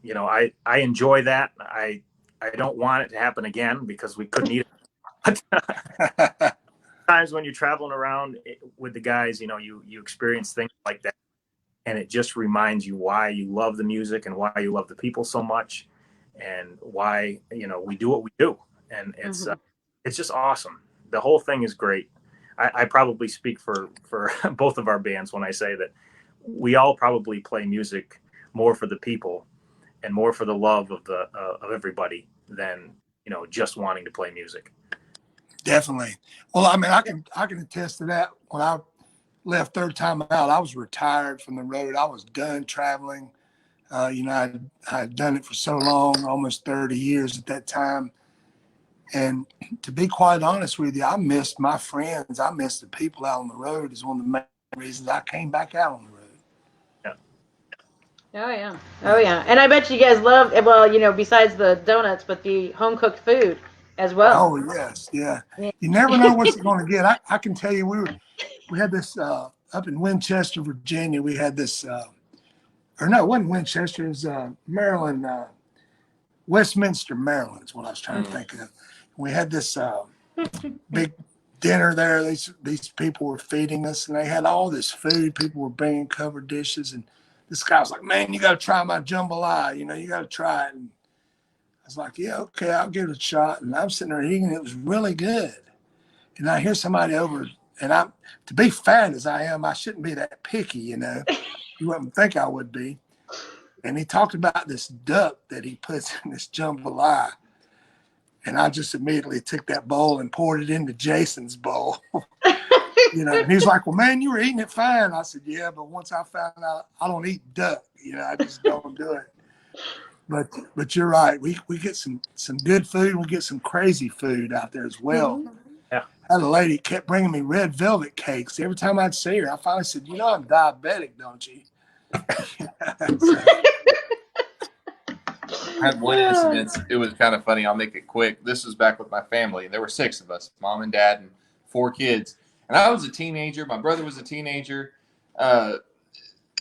I enjoy that. I don't want it to happen again, because we couldn't eat it. Times when you're traveling around with the guys, you experience things like that, and it just reminds you why you love the music and why you love the people so much, and why we do what we do, and it's just awesome. The whole thing is great. I probably speak for both of our bands when I say that we all probably play music more for the people and more for the love of everybody than just wanting to play music. Definitely. Well, I mean, I can attest to that. When I left third time out, I was retired from the road. I was done traveling. I had done it for so long, almost 30 years at that time. And to be quite honest with you, I missed my friends. I missed the people out on the road. Is one of the main reasons I came back out on the road. Yeah. Oh yeah. And I bet you guys love, well, besides the donuts, but the home cooked food as well. Oh yes, yeah. You never know what you're going to get. I can tell you, we had this up in Winchester, Virginia. We had this, or no, it wasn't Winchester. It was Maryland, Westminster, Maryland is what I was trying to think of. We had this big dinner there. These people were feeding us, and they had all this food. People were bringing covered dishes, and this guy was like, "Man, you got to try my jambalaya. You got to try it." And I was like, "Yeah, okay, I'll give it a shot." And I'm sitting there eating. It was really good. And I hear somebody over, and to be fat as I am, I shouldn't be that picky, You wouldn't think I would be. And he talked about this duck that he puts in this jambalaya. And I just immediately took that bowl and poured it into Jason's bowl. And he's like, "Well, man, you were eating it fine." I said, "Yeah, but once I found out I don't eat duck, I just don't do it." But you're right. We get some good food. We get some crazy food out there as well. Yeah. I had a lady kept bringing me red velvet cakes. Every time I'd see her, I finally said, "I'm diabetic, don't you?" I had one incident. It was kind of funny. I'll make it quick. This was back with my family. There were 6 of us, mom and dad and 4 kids. And I was a teenager. My brother was a teenager.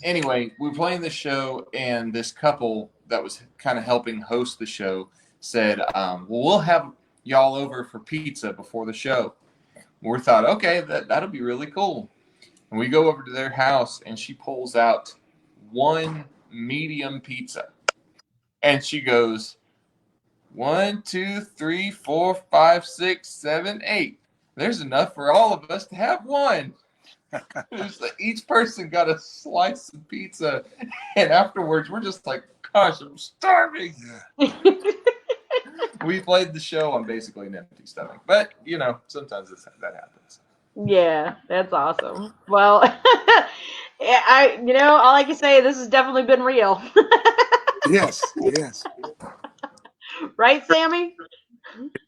Anyway, we were playing this show, and this couple that was kind of helping host the show said, well, we'll have y'all over for pizza before the show. We thought, okay, that'll be really cool. And we go over to their house, and she pulls out 1 medium pizza. And she goes, 1, 2, 3, 4, 5, 6, 7, 8. There's enough for all of us to have 1. Like each person got a slice of pizza, and afterwards we're just like, "Gosh, I'm starving." Yeah. We played the show on basically an empty stomach, but sometimes that happens. Yeah, that's awesome. Well, all I can say, this has definitely been real. Yes. Right, Sammy?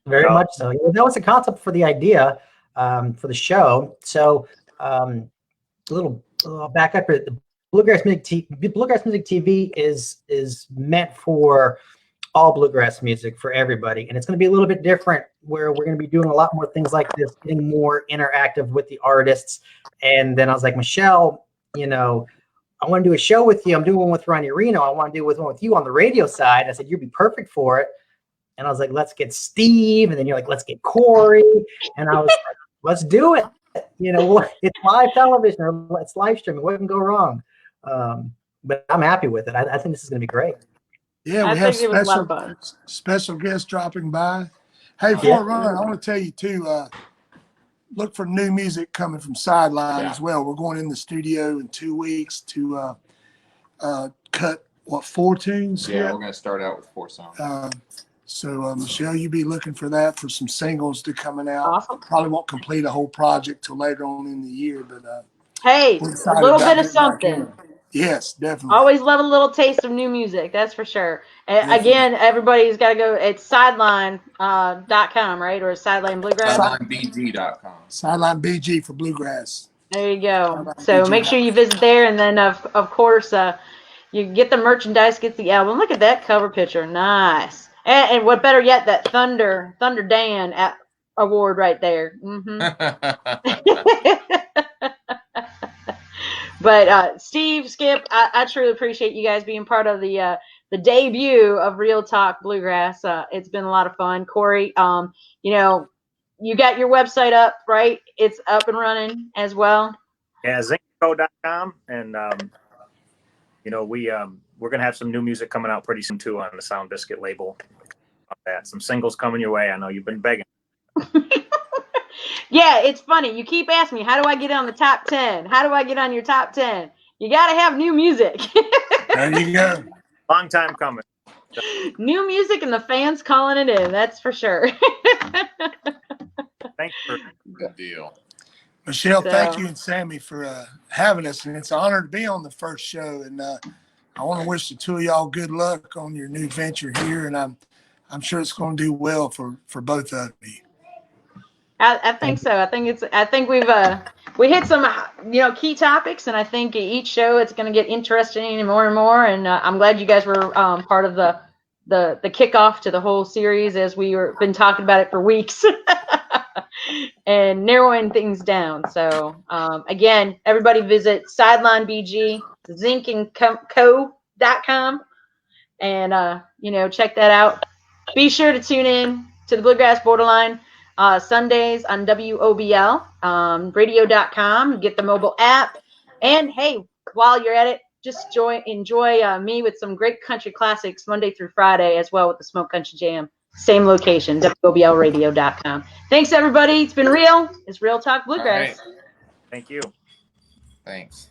Very much so. That was the concept for the idea for the show. So a little back up here. Bluegrass Music TV is meant for all bluegrass music, for everybody, and it's going to be a little bit different, where we're going to be doing a lot more things like this, getting more interactive with the artists. And then I was like, Michelle, I want to do a show with you. I'm doing one with Ronnie Reno. I want to do one with you on the radio side. I said, you'd be perfect for it. And I was like, let's get Steve. And then you're like, let's get Corey. And I was like, let's do it. It's live television, or it's live streaming. What can go wrong? But I'm happy with it. I think this is going to be great. Yeah, we have special guests dropping by. Hey, before I run, I want to tell you too, look for new music coming from Sideline as well. We're going in the studio in 2 weeks to cut what, 4 tunes? Yeah, we're gonna start out with 4 songs. So Michelle, you be looking for that for some singles to coming out. Awesome. Probably won't complete a whole project till later on in the year, but Hey, we're a excited little about bit of getting back in something. it. Yes, definitely. Always love a little taste of new music, that's for sure. Definitely. Again, everybody's got to go. It's sideline.com, right? Or Sideline Bluegrass? SidelineBG.com. Sideline BG for Bluegrass. There you go. So make sure you visit there, and then of course you get the merchandise, get the album. Look at that cover picture, nice. And what better yet, that Thunder Dan award right there. But Steve, Skip, I truly appreciate you guys being part of the debut of Real Talk Bluegrass. It's been a lot of fun. Corey, you know, you got your website up, right? It's up and running as well. Yeah, zinkco.com, and you know, we're gonna have some new music coming out pretty soon too on the Sound Biscuit label. That some singles coming your way. I know you've been begging. Yeah, it's funny. You keep asking me, how do I get on the top 10? How do I get on your top 10? You got to have new music. There you go. Long time coming. New music and the fans calling it in. That's for sure. Thanks for Good deal. Michelle, So- thank you and Sammy for having us, and it's an honor to be on the first show. And I want to wish the two of y'all good luck on your new venture here, and I'm sure it's going to do well for both of you. I think so. I think we hit some key topics, and I think each show it's going to get interesting and more. And I'm glad you guys were part of the kickoff to the whole series, as we were been talking about it for weeks and narrowing things down. So again, everybody visit Sideline BG, zinkandco.com, and check that out. Be sure to tune in to the Bluegrass Borderline Sundays on WOBL, radio.com. Get the mobile app. And hey, while you're at it, just enjoy me with some great country classics Monday through Friday as well with the Smoke Country Jam. Same location, WOBLradio.com. Thanks, everybody. It's been real. It's Real Talk Bluegrass. All right. thank you. Thanks.